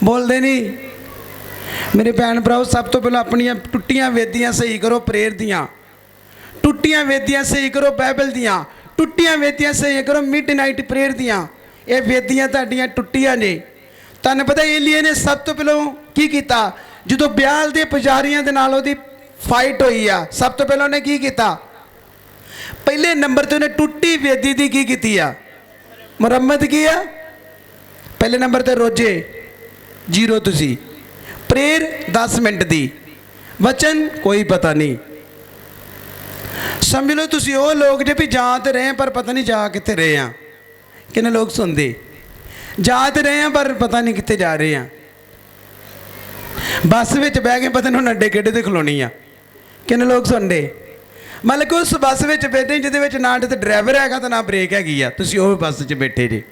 बोलते नहीं। मेरे भैन भराओ, सब तो पहले अपन टुटियां वेदियां सही करो प्रेयर दियाँ, टुटियां वेदियां सही करो बाइबल दियाँ, टुटियां वेदियां सही करो मिडनाइट प्रेयर दियाँ। ये वेदियां तुहाडियां टुटियां ने। तुहानूं पता एलिया ने सब तो पहलों की कीता? जो ब्याल के पुजारियों के नाल ओहदी फाइट हुई आ, सब तो पहले उन्हें की कीता? पहले नंबर तो उन्हें टुटी वेदी की की आ? मुरम्मत की आ। पहले नंबर तो रोजे 0 तुसी, प्रेयर 10 मिनट दी, वचन कोई पता नहीं। समझ लो तुसी वो लोग जो भी जा तो रहे हैं पर पता नहीं जा कितने रहे हैं। किन्ने लोग सुनते जा तो रहे हैं पर पता नहीं कितने जा रहे हैं। बस में बह के पता नहीं अड्डे केड़े तो खलोनी आ। किन्ने लोग सुनते? मतलब कि उस बस में बैठे जिद ना तो ड्राइवर है तो ना ब्रेक हैगी आ, तुसी वो बस च बैठे जे।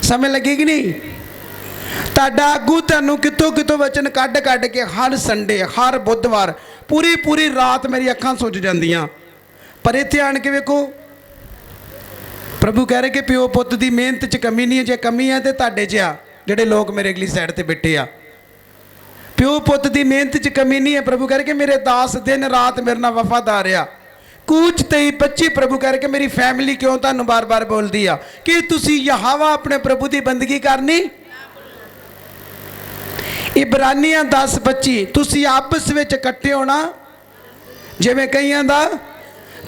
समझ लगी कि नहीं? ताडा आगू तैनूं कितों कितों वचन कढ़ कढ़ के हर संडे हर बुधवार पूरी पूरी रात मेरी अखां सुज जांदियां। पर इत्थे आण के वेखो प्रभु कह रहे कि प्यो पुत की मेहनत च कमी नहीं है। जे कमी है तो तुहाडे च आ, जिहड़े लोग मेरे अगली साइड ते बैठे आ। प्यो पुत की मेहनत च कमी नहीं है। प्रभु कह रहे कि मेरे दास दिन रात मेरे नाल वफादार आ। कूच 23-25 प्रभु कह रहे कि मेरी फैमिली क्यों तुहानूं बार बार बोलती आ कि तुसी यहोवा अपने प्रभु की बंदगी करनी। इब्रानियां 10-25 तुसी आपस में इकट्ठे होना। जिवें कईयां दा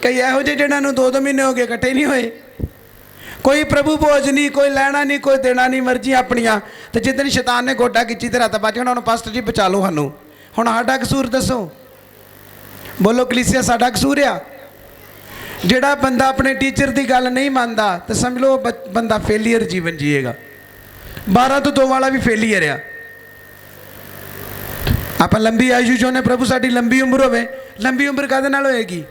कई इहो जिहे जिन्हां नूं 2-2 महीने हो गए इकट्ठे नहीं होए। कोई प्रभु भोज नहीं, कोई लैना नहीं, कोई देना नहीं, मर्जी अपनियां। तो जिदन शैतान ने गोडा खिंची तो रात बच गया। हुण पास्टर जी बचा लो सानूं, हुण साडा कसूर दसो। बोलो कलीसिया साडा कसूर आ? जिहड़ा बंदा अपने टीचर की गल नहीं मानता तो समझ लो बंदा फेलीयर जीवन जिएगा। 12 तो 2 वाला भी फेलीयर आ। आप लंबी आयु चाहते प्रभु साड़ी लंबी उम्र होवे। लंबी उम्र कद नाल होएगी?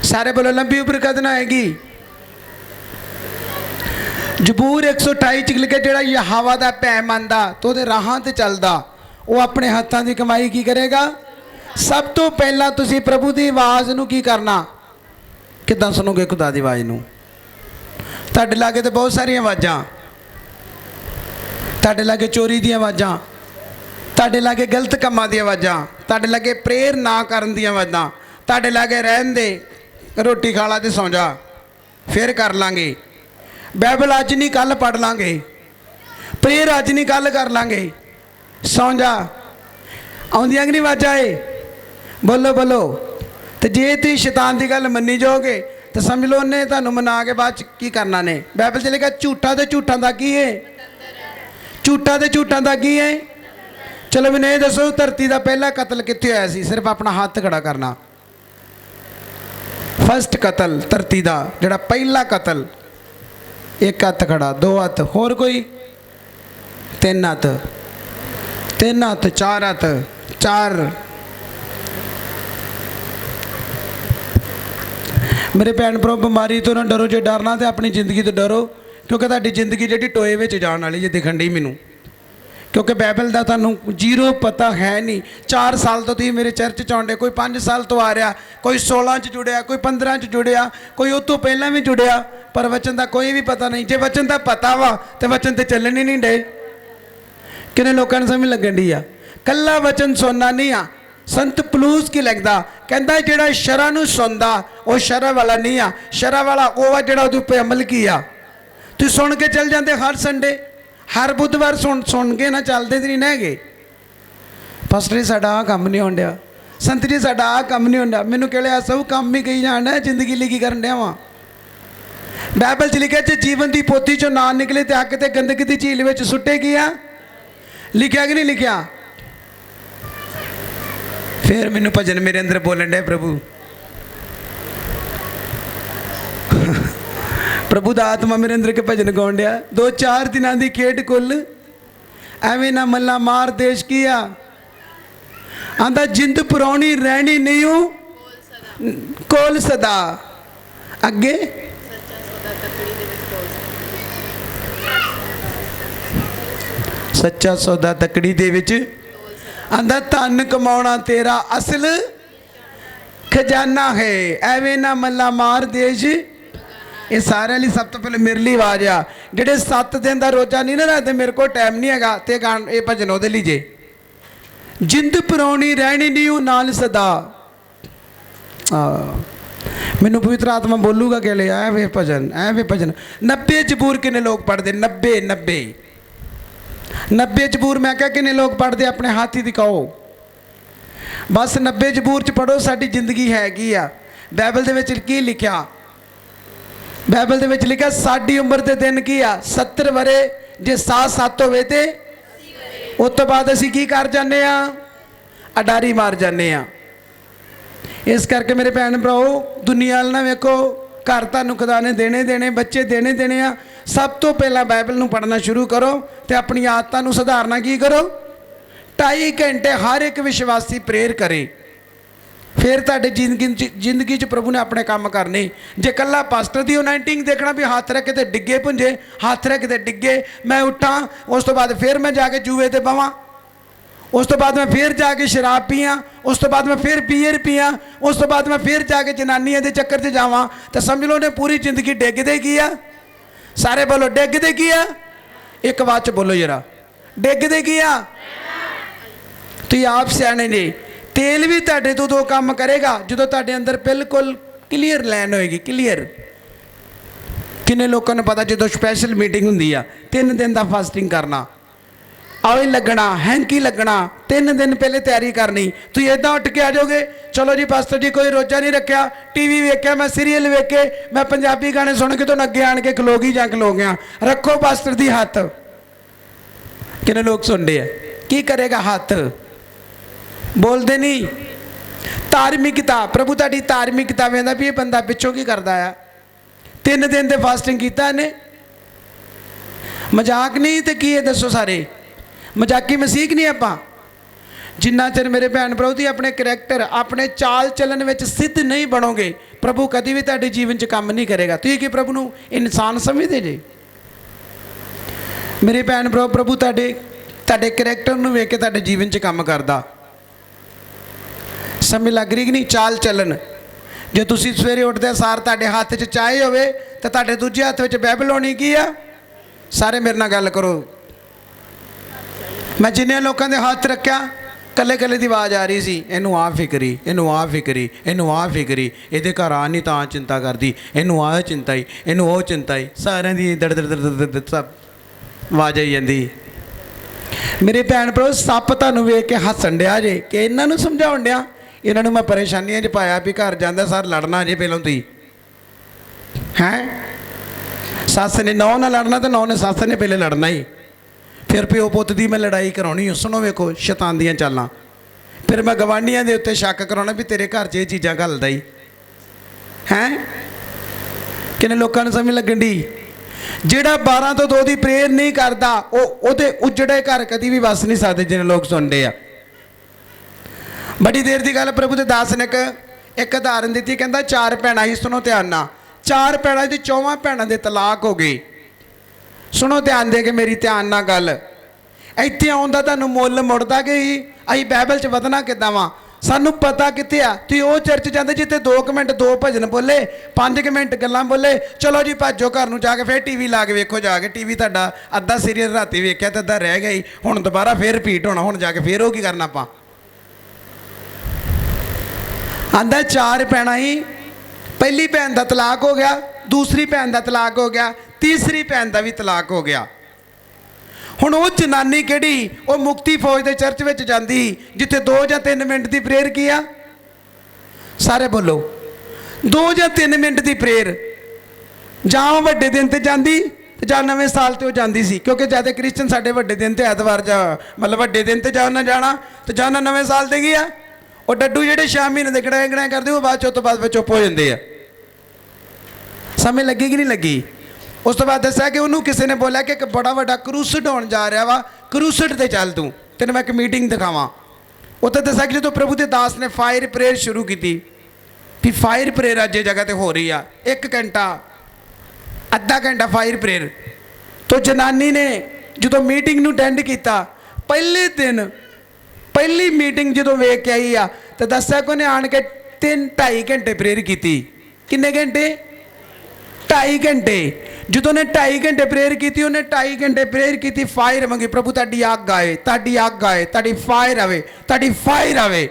सारे बोलो लंबी उम्र कद नाल होएगी? जबूर 128 च लिखे जिहड़ा यहोवा दा भै मनदा तो उहदे राहां ते चलदा वो अपने हत्थां दी कमाई की करेगा। सब तो पहला तुसी प्रभु की आवाज़ नूं की करना। किदां सुनोगे खुदा की आवाज़ नूं? तुहाडे लागे तो बहुत सारिया आवाज़ां, तुहाडे लागे चोरी दी आवाज़ां, तुहाडे लागे गलत कामां दी आवाज़ां, तुहाडे लागे प्रेयर ना करन दी आवाज़ां, तुहाडे लागे रहन दे, रोटी खा ला ते सौ जा, फिर कर लांगे, बाइबल अज नहीं कल पढ़ लांगे, प्रेयर अज नहीं कल कर लांगे, सौ जा। आउंदियां कि नहीं आवाज़ां? बोलो बोलो। तो जे तुम शैतान की गल मनी जाओगे तो समझ लो उन्हें तुहानूं मना के बाद की करना ने। बाइबल च लिखा झूठा तो झूठा का की है? झूठा तो झूठा का की है? चलो मैंने ये दसो धरती का पहला कतल कित्थे होया सी? सिर्फ अपना हाथ खड़ा करना। फस्ट कतल धरती का जिहड़ा पहला कतल, एक हथ खड़ा, 2 हथ, होर कोई? 3 हथ, 3 हथ, 4 हथ, 4। मेरे भैन भरा बीमारी तो ना डरो। जो डरना तो अपनी जिंदगी तो डरो, क्योंकि तुहाडी जिंदगी जी टोए में जाने वाली है दिखण डी मैनू। क्योंकि बाइबल का तुहानूं 0 पता है नहीं। 4 साल तो तुसीं मेरे चर्च च आउंदे, कोई 5 साल तो आ रहा, कोई 16 च जुड़िया, कोई 15 च जुड़िया, कोई उस तो पहला भी जुड़िया, पर वचन का कोई भी पता नहीं। जे वचन का पता वा तो वचन तो चलन ही नहीं डे। किन्ने लोगों ने समझ लगन डी आ? कल्ला वचन सुनना नहीं आ। संत पलूस की लिखदा कहता जिहड़ा शरा नूं सुनदा वो शरा वाला नहीं आ, शरा वाला वो आ जिहड़ा उहदे उपर अमल किया। तुसीं सुन के चल जाते हर संडे, हर बुधवार सुन के ना चलते तो नहीं ना है। पास्टर जी साडा आ काम नहीं होण डिया, संत जी साडा आ काम नहीं होण डिया। मैनूं कहलिया सब काम ही कही जाना, जिंदगी लिखी करन डिया वां। बाइबल च लिखिया जे जीवन की पोथी चों ना निकले तो अग ते गंदगी की झील में सुट्टे गया। लिखिया कि नहीं लिखिया? फिर मैनू भजन मेरे अंदर बोलन डे प्रभु प्रभु दा आत्मा मेरे अंदर के भजन गाउण डिया। 2-4 दिनों की खेड कुल एवें ना मल्ला मार देश किया। आंदा जिंद पुरानी रहनी नहीं हो कोल सदा अगे। सच्चा सौदा तकड़ी दे विच आंदा धन कमाउणा तेरा असल खजाना है। एवें ना मल्ला मार देश ਇਹ ਸਾਰਿਆਂ ਲਈ ਸਭ ਤੋਂ ਪਹਿਲੇ ਮੇਰੇ ਲਈ ਆਵਾਜ਼ ਆ ਜਿਹੜੇ 7 ਦਿਨ ਦਾ ਰੋਜ਼ਾ ਨਹੀਂ ਨਾ ਰੱਖਦੇ, ਮੇਰੇ ਕੋਲ ਟਾਈਮ ਨਹੀਂ ਹੈਗਾ, ਤੇ ਇਹ ਭਜਨ ਉਹਦੇ ਲਈ ਜੇ। ਜਿੰਦ ਪਰਾਉਣੀ ਰਹਿਣੀ ਨਹੀਂ ਉਹ ਨਾਲ ਸਦਾ। ਮੈਨੂੰ ਪਵਿੱਤਰ ਆਤਮਾ ਬੋਲੂਗਾ ਕਿ ਲੈ ਐ ਵੇ ਭਜਨ, ਐ ਵੇ ਭਜਨ। 90 ਜਬੂਰ ਕਿੰਨੇ ਲੋਕ ਪੜ੍ਹਦੇ? 90 ਜਬੂਰ ਮੈਂ ਕਿਹਾ ਕਿੰਨੇ ਲੋਕ ਪੜ੍ਹਦੇ? ਆਪਣੇ ਹੱਥ ਹੀ ਦਿਖਾਓ। ਬਸ 90 ਜਬੂਰ ਚ ਪੜ੍ਹੋ ਸਾਡੀ ਜ਼ਿੰਦਗੀ ਹੈਗੀ ਆ। ਬਾਈਬਲ ਦੇ ਵਿੱਚ ਕੀ ਲਿਖਿਆ? ਬਾਈਬਲ ਦੇ ਵਿੱਚ ਲਿਖਿਆ ਸਾਡੀ ਉਮਰ ਦੇ ਦਿਨ ਕੀ ਆ? 70 ਵਰੇ। ਜੇ 7 ਹੋਵੇ ਤੇ ਉਸ ਤੋਂ ਬਾਅਦ ਅਸੀਂ ਕੀ ਕਰ ਜਾਂਦੇ ਆ? ਅਡਾਰੀ ਮਾਰ ਜਾਂਦੇ ਆ। ਇਸ ਕਰਕੇ ਮੇਰੇ ਭੈਣ ਭਰਾਓ, ਦੁਨੀਆ ਵਾਲ ਨਾ ਵੇਖੋ। ਘਰ ਤੁਹਾਨੂੰ ਖੁਦਾ ਨੇ ਦੇਣੇ, ਬੱਚੇ ਦੇਣੇ ਆ। ਸਭ ਤੋਂ ਪਹਿਲਾਂ ਬਾਈਬਲ ਨੂੰ ਪੜ੍ਹਨਾ ਸ਼ੁਰੂ ਕਰੋ ਤੇ ਆਪਣੀ ਆਦਤਾਂ ਨੂੰ ਸੁਧਾਰਨਾ ਕੀ ਕਰੋ। 2.5 ਘੰਟੇ ਹਰ ਇੱਕ ਵਿਸ਼ਵਾਸੀ ਪ੍ਰੇਅਰ ਕਰੇ, ਫਿਰ ਤੁਹਾਡੇ ਜ਼ਿੰਦਗੀ 'ਚ ਪ੍ਰਭੂ ਨੇ ਆਪਣੇ ਕੰਮ ਕਰਨੇ। ਜੇ ਕੱਲਾ ਪਾਸਟਰ ਦੀ ਅਨਾਇੰਟਿੰਗ ਦੇਖਣਾ ਵੀ ਹੱਥ ਰੱਖ ਕੇ ਤੇ ਡਿੱਗੇ ਪੁੰਜੇ, ਹੱਥ ਰੱਖ ਕੇ ਤੇ ਡਿੱਗੇ, ਮੈਂ ਉੱਠਾਂ, ਉਸ ਤੋਂ ਬਾਅਦ ਫਿਰ ਮੈਂ ਜਾ ਕੇ ਜੂਏ ਤੇ ਬਵਾਂ, ਉਸ ਤੋਂ ਬਾਅਦ ਮੈਂ ਫਿਰ ਜਾ ਕੇ ਸ਼ਰਾਬ ਪੀਆਂ, ਉਸ ਤੋਂ ਬਾਅਦ ਮੈਂ ਫਿਰ ਬੀਅਰ ਪੀਆਂ, ਉਸ ਤੋਂ ਬਾਅਦ ਮੈਂ ਫਿਰ ਜਾ ਕੇ ਜਨਾਨੀਆਂ ਦੇ ਚੱਕਰ 'ਚ ਜਾਵਾਂ, ਤਾਂ ਸਮਝ ਲਓ ਨੇ ਪੂਰੀ ਜ਼ਿੰਦਗੀ ਡਿੱਗਦੇ ਕੀ ਆ। ਸਾਰੇ ਬੋਲੋ ਡਿੱਗਦੇ ਕੀ ਆ। ਇੱਕ ਆਵਾਜ਼ 'ਚ ਬੋਲੋ ਜਰਾ, ਡਿੱਗਦੇ ਕੀ ਆ। ਤੁਸੀਂ ਆਪ ਸਿਆਣੇ ਨੇ। ਤੇਲ ਵੀ ਤੁਹਾਡੇ ਤੋਂ 2 ਕੰਮ ਕਰੇਗਾ ਜਦੋਂ ਤੁਹਾਡੇ ਅੰਦਰ ਬਿਲਕੁਲ ਕਲੀਅਰ ਲਾਈਨ ਹੋਏਗੀ। ਕਲੀਅਰ ਕਿੰਨੇ ਲੋਕਾਂ ਨੂੰ ਪਤਾ ਜਦੋਂ ਸਪੈਸ਼ਲ ਮੀਟਿੰਗ ਹੁੰਦੀ ਆ 3 ਦਿਨ ਦਾ ਫਾਸਟਿੰਗ ਕਰਨਾ, ਆਵੇ ਲੱਗਣਾ, ਹੈਂਕੀ ਲੱਗਣਾ, 3 ਦਿਨ ਪਹਿਲੇ ਤਿਆਰੀ ਕਰਨੀ। ਤੁਸੀਂ ਇੱਦਾਂ ਉੱਠ ਕੇ ਆ ਜਾਓਗੇ, ਚਲੋ ਜੀ ਪਾਸਟਰ ਜੀ ਕੋਈ ਰੋਜ਼ਾ ਨਹੀਂ ਰੱਖਿਆ, ਟੀਵੀ ਵੇਖਿਆ, ਮੈਂ ਸੀਰੀਅਲ ਵੇਖੇ, ਮੈਂ ਪੰਜਾਬੀ ਗਾਣੇ ਸੁਣ ਕੇ ਤੁਹਾਨੂੰ ਅੱਗੇ ਆਣ ਕੇ ਖਲੋ ਗਿਆ। ਰੱਖੋ ਪਾਸਟਰ ਦੀ ਹੱਥ। ਕਿੰਨੇ ਲੋਕ ਸੁਣਦੇ ਆ? ਕੀ ਕਰੇਗਾ ਹੱਥ? ਬੋਲਦੇ ਨਹੀਂ। ਧਾਰਮਿਕਤਾ, ਪ੍ਰਭੂ ਤੁਹਾਡੀ ਧਾਰਮਿਕਤਾ ਵੇਂਦਾ ਵੀ ਇਹ ਬੰਦਾ ਪਿੱਛੋਂ ਕੀ ਕਰਦਾ ਆ। 3 ਦਿਨ ਦੇ ਫਾਸਟਿੰਗ ਕੀਤਾ ਇਹਨੇ, ਮਜ਼ਾਕ ਨਹੀਂ ਤੇ ਕੀ ਹੈ ਦੱਸੋ? ਸਾਰੇ ਮਜ਼ਾਕੀ ਮਸੀਹ ਨਹੀਂ ਆਪਾਂ। ਜਿੰਨਾ ਚਿਰ ਮੇਰੇ ਭੈਣ ਭਰਾ ਤੁਸੀਂ ਆਪਣੇ ਕਰੈਕਟਰ, ਆਪਣੇ ਚਾਲ ਚੱਲਣ ਵਿੱਚ ਸਿੱਧ ਨਹੀਂ ਬਣੋਗੇ, ਪ੍ਰਭੂ ਕਦੀ ਵੀ ਤੁਹਾਡੇ ਜੀਵਨ 'ਚ ਕੰਮ ਨਹੀਂ ਕਰੇਗਾ। ਤੁਸੀਂ ਕੀ ਪ੍ਰਭੂ ਨੂੰ ਇਨਸਾਨ ਸਮਝਦੇ ਜੇ? ਮੇਰੇ ਭੈਣ ਭਰਾ, ਪ੍ਰਭੂ ਤੁਹਾਡੇ ਕਰੈਕਟਰ ਨੂੰ ਵੇਖ ਕੇ ਤੁਹਾਡੇ ਜੀਵਨ 'ਚ ਕੰਮ ਕਰਦਾ। ਸਮਝ ਲੱਗ ਰਹੀ ਕਿ ਨਹੀਂ? ਚਾਲ ਚੱਲਣ। ਜੇ ਤੁਸੀਂ ਸਵੇਰੇ ਉੱਠਦੇ ਸਾਰ ਤੁਹਾਡੇ ਹੱਥ 'ਚ ਚਾਹ ਹੋਵੇ ਤਾਂ ਤੁਹਾਡੇ ਦੂਜੇ ਹੱਥ ਵਿੱਚ ਬਾਈਬਲ ਹੋਣੀ ਕੀ ਆ? ਸਾਰੇ ਮੇਰੇ ਨਾਲ ਗੱਲ ਕਰੋ। ਮੈਂ ਜਿੰਨੇ ਲੋਕਾਂ ਦੇ ਹੱਥ ਰੱਖਿਆ, ਕੱਲੇ ਦੀ ਆਵਾਜ਼ ਆ ਰਹੀ ਸੀ, ਇਹਨੂੰ ਆਹ ਫਿਕਰੀ, ਇਹਨੂੰ ਆਹ ਫਿਕਰੀ, ਇਹਨੂੰ ਆਹ ਫਿਕਰੀ, ਇਹਦੇ ਘਰ ਆ ਨਹੀਂ ਤਾਂ ਚਿੰਤਾ ਕਰਦੀ, ਇਹਨੂੰ ਆਹ ਚਿੰਤਾ ਹੀ, ਇਹਨੂੰ ਉਹ ਚਿੰਤਾ ਹੀ, ਸਾਰਿਆਂ ਦੀ ਦੜ ਸਭ ਆਵਾਜ਼ ਆਈ ਜਾਂਦੀ। ਮੇਰੇ ਭੈਣ ਭਰਾ, ਸੱਪ ਤੁਹਾਨੂੰ ਵੇਖ ਕੇ ਹੱਸਣ ਡਿਆ ਜੇ ਕਿ ਇਹਨਾਂ ਨੂੰ ਸਮਝਾਉਣ ਡਿਆ। ਇਹਨਾਂ ਨੂੰ ਮੈਂ ਪਰੇਸ਼ਾਨੀਆਂ 'ਚ ਪਾਇਆ ਵੀ ਘਰ ਜਾਂਦਾ ਸਰ ਲੜਨਾ ਜੇ ਪਹਿਲਾਂ ਤੁਸੀਂ ਹੈ। ਸੱਸ ਨੇ ਨੌਂ ਨਾਲ ਲੜਨਾ ਤੇ ਨੌਂ ਨੇ ਸੱਸ ਨੇ ਪਹਿਲੇ ਲੜਨਾ ਹੀ। ਫਿਰ ਪਿਓ ਪੁੱਤ ਦੀ ਮੈਂ ਲੜਾਈ ਕਰਾਉਣੀ। ਸੁਣੋ ਵੇਖੋ ਸ਼ੈਤਾਨ ਦੀਆਂ ਚਾਲਾਂ। ਫਿਰ ਮੈਂ ਗਵਾਂਢੀਆਂ ਦੇ ਉੱਤੇ ਸ਼ੱਕ ਕਰਾਉਣਾ ਵੀ ਤੇਰੇ ਘਰ 'ਚ ਇਹ ਚੀਜ਼ਾਂ ਘੱਲਦਾ ਹੀ ਹੈ। ਕਿੰਨੇ ਲੋਕਾਂ ਨੂੰ ਸਮਝ ਲੱਗਣ ਦੀ? ਜਿਹੜਾ 12 ਤੋਂ 2 ਦੀ ਪ੍ਰੇਅਰ ਨਹੀਂ ਕਰਦਾ, ਉਹਦੇ ਉਜੜੇ ਘਰ ਕਦੀ ਵੀ ਵਸ ਨਹੀਂ ਸਕਦੇ। ਜਿਹਨੇ ਲੋਕ ਸੁਣਦੇ ਆ, ਬੜੀ ਦੇਰ ਦੀ ਗੱਲ ਪ੍ਰਭੂ ਦੇ ਦਾਸ ਨੇ ਇੱਕ ਉਦਾਹਰਨ ਦਿੱਤੀ। ਕਹਿੰਦਾ 4 ਭੈਣਾਂ ਹੀ, ਸੁਣੋ ਧਿਆਨ ਨਾਲ, 4 ਭੈਣਾਂ ਦੀ 4ਵਾਂ ਭੈਣਾਂ ਦੇ ਤਲਾਕ ਹੋ ਗਏ। ਸੁਣੋ ਧਿਆਨ ਦੇ ਕੇ ਮੇਰੀ ਧਿਆਨ ਨਾਲ ਗੱਲ। ਇੱਥੇ ਆਉਂਦਾ ਤੁਹਾਨੂੰ ਮੁੱਲ ਮੁੜਦਾ ਕਿ ਅਸੀਂ ਬਾਈਬਲ 'ਚ ਵਧਣਾ ਕਿੱਦਾਂ ਵਾ? ਸਾਨੂੰ ਪਤਾ ਕਿੱਥੇ ਆ। ਤੁਸੀਂ ਉਹ ਚਰਚ ਜਾਂਦੇ ਜਿੱਥੇ 2 ਮਿੰਟ 2 ਭਜਨ ਬੋਲੇ, 5 ਮਿੰਟ ਗੱਲਾਂ ਬੋਲੇ, ਚਲੋ ਜੀ ਭੱਜੋ ਘਰ ਨੂੰ ਜਾ ਕੇ ਫਿਰ ਟੀਵੀ ਲਾ ਕੇ ਵੇਖੋ। ਜਾ ਕੇ ਟੀਵੀ ਤੁਹਾਡਾ ਅੱਧਾ ਸੀਰੀਅਲ ਰਾਤੀ ਵੇਖਿਆ ਤੇ ਅੱਧਾ ਰਹਿ ਗਿਆ ਹੀ, ਹੁਣ ਦੁਬਾਰਾ ਫਿਰ ਰਿਪੀਟ ਹੋਣਾ। ਹੁਣ ਜਾ ਕੇ ਫਿਰ ਉਹ ਕੀ ਕਰਨਾ ਆਪਾਂ? ਆਂਦਾ 4 ਭੈਣਾਂ ਹੀ, ਪਹਿਲੀ ਭੈਣ ਦਾ ਤਲਾਕ ਹੋ ਗਿਆ, ਦੂਸਰੀ ਭੈਣ ਦਾ ਤਲਾਕ ਹੋ ਗਿਆ, ਤੀਸਰੀ ਭੈਣ ਦਾ ਵੀ ਤਲਾਕ ਹੋ ਗਿਆ। ਹੁਣ ਉਹ ਜਨਾਨੀ ਕਿਹੜੀ? ਉਹ ਮੁਕਤੀ ਫੌਜ ਦੇ ਚਰਚ ਵਿੱਚ ਜਾਂਦੀ ਜਿੱਥੇ 2 ਜਾਂ 3 ਮਿੰਟ ਦੀ ਪ੍ਰੇਅਰ ਕੀ ਆ? ਸਾਰੇ ਬੋਲੋ 2 ਜਾਂ 3 ਮਿੰਟ ਦੀ ਪ੍ਰੇਅਰ। ਜਾਂ ਉਹ ਵੱਡੇ ਦਿਨ ਤੇ ਜਾਂਦੀ ਤੇ ਜਾਂ ਨਵੇਂ ਸਾਲ ਤੇ ਉਹ ਜਾਂਦੀ ਸੀ, ਕਿਉਂਕਿ ਜਿਆਦਾ ਕ੍ਰਿਸਚਨ ਸਾਡੇ ਵੱਡੇ ਦਿਨ ਤੇ ਐਤਵਾਰ ਮਤਲਬ ਵੱਡੇ ਦਿਨ ਤੇ ਜਾਣਾ ਤੇ ਜਾਣਾ ਨਵੇਂ ਸਾਲ ਤੇ ਗਿਆ। ਉਹ ਡੱਡੂ ਜਿਹੜੇ 6 ਮਹੀਨੇ ਦੇ ਗੜਾਏ ਕਰਦੇ ਉਹ ਬਾਅਦ 'ਚ ਤੋਂ ਬਾਅਦ ਚੁੱਪ ਹੋ ਜਾਂਦੇ ਆ। ਸਮਝ ਲੱਗੀ ਕਿ ਨਹੀਂ ਲੱਗੀ? ਉਸ ਤੋਂ ਬਾਅਦ ਦੱਸਿਆ ਕਿ ਉਹਨੂੰ ਕਿਸੇ ਨੇ ਬੋਲਿਆ ਕਿ ਇੱਕ ਬੜਾ ਵੱਡਾ ਕਰੂਸਡ ਹੋਣ ਜਾ ਰਿਹਾ ਵਾ, ਕਰੂਸਡ ਤੇ ਚੱਲ, ਤੈਨੂੰ ਮੈਂ ਇੱਕ ਮੀਟਿੰਗ ਦਿਖਾਵਾਂ। ਉੱਥੇ ਦੱਸਿਆ ਕਿ ਜਦੋਂ ਪ੍ਰਭੂ ਦੇ ਦਾਸ ਨੇ ਫਾਇਰ ਪ੍ਰੇਅਰ ਸ਼ੁਰੂ ਕੀਤੀ ਵੀ ਫਾਇਰ ਪ੍ਰੇਅਰ ਅੱਜ ਜਗ੍ਹਾ ਤੇ ਹੋ ਰਹੀ ਆ, 1 ਘੰਟਾ ਅੱਧਾ ਘੰਟਾ ਫਾਇਰ ਪ੍ਰੇਅਰ। ਤੋਂ ਜਨਾਨੀ ਨੇ ਜਦੋਂ ਮੀਟਿੰਗ ਨੂੰ ਅਟੈਂਡ ਕੀਤਾ, ਪਹਿਲੇ ਦਿਨ ਪਹਿਲੀ ਮੀਟਿੰਗ ਜਦੋਂ ਵੇਖ ਕੇ ਆਈ ਆ ਤਾਂ ਦੱਸਿਆ ਕਿ ਉਹਨੇ ਆਣ ਕੇ 3-2.5 ਘੰਟੇ ਪ੍ਰੇਅਰ ਕੀਤੀ। ਕਿੰਨੇ ਘੰਟੇ? 2.5 घंटे ਜਦੋਂ ਨੇ 2.5 ਘੰਟੇ ਪ੍ਰੇਅਰ ਕੀਤੀ, ਉਹਨੇ 2.5 ਘੰਟੇ ਪ੍ਰੇਅਰ ਕੀਤੀ, ਫਾਇਰ ਮੰਗੀ, ਪ੍ਰਭੂ ਤੁਹਾਡੀ ਅੱਗ ਆਏ, ਤੁਹਾਡੀ ਅੱਗ ਆਏ, ਤੁਹਾਡੀ ਫਾਇਰ ਆਵੇ, ਤੁਹਾਡੀ ਫਾਇਰ ਆਵੇ।